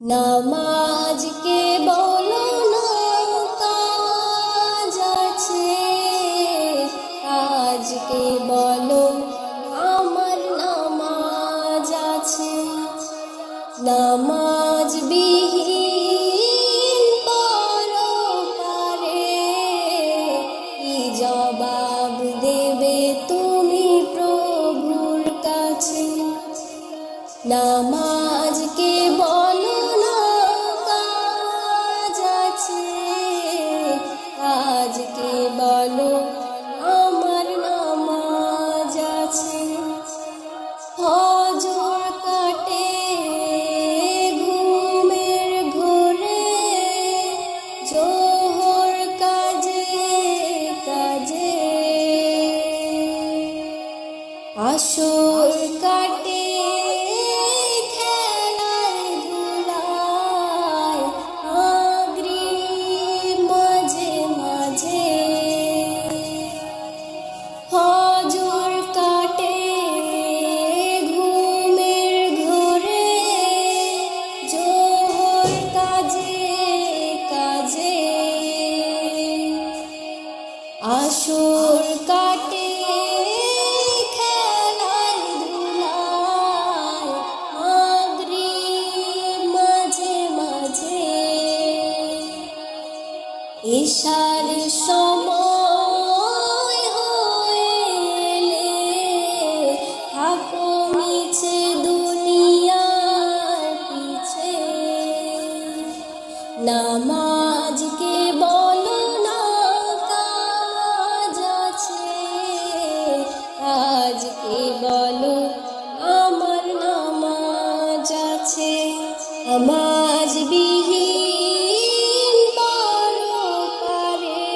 নামাজকে বলো না কাজ আছে, কাজকে বলো আমার নামাজ আছে। নামাজ বিহীন পরপারে কি জবাব দেবে তুমি প্রভুর কাছে? নামাজকে বলো না কাজ আছে, কাজকে বলো আমার নামাজ আছে। ফজর কাটে ঘুমের ঘোরে, জোহর কাজে কাজে, আসর কাটে ফজর কাটে ঘুমের ঘোরে, জোহর কাজে কাজে, আসর কাটে খেলায় ধুলায়, মাগরিব মাঝে মাঝে। ইশার সময় হইলে থাকো মিছে দুনিয়ার পিছে। নামাজকে বলো না কাজ আছে, কাজকে বলো আমার নামাজ আছে। নামাজ বিহীন পরপারে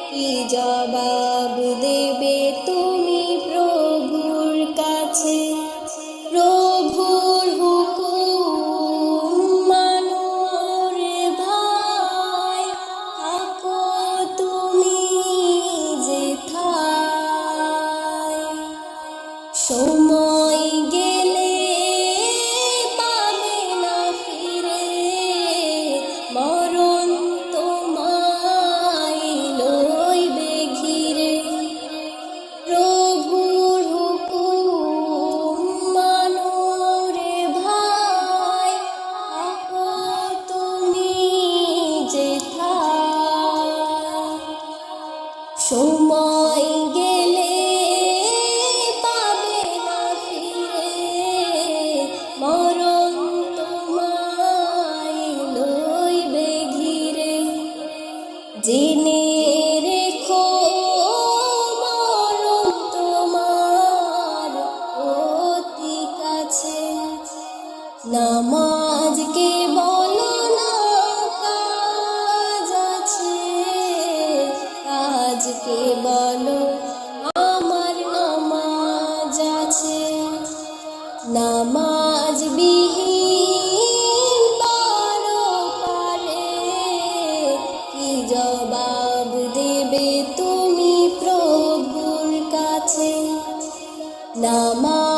কি জবাব দেবে তুমি প্রভুর কাছে? প্রভুর হুকুম মানো রে ভাই, থাকো তুমি যেথায়। সময় গেলে পাবে না ফিরে, মরণ তোমায় লইবে ঘিরে। প্রভুর হুকুম মানো রে ভাই, থাকো তুমি যেথায়। সময় গেলে পাবে না ফিরে, মরণ তোমায় লইবে ঘিরে। জেনে রেখো মরণ তোমার অতি কাছে। নামাজকে বলো না কাজ আছে, কাজকে বলো আমার নামাজ আছে। নামাজ বিহীন পরপারে কি জবাব দেবে তুমি প্রভুর কাছে? নামাজ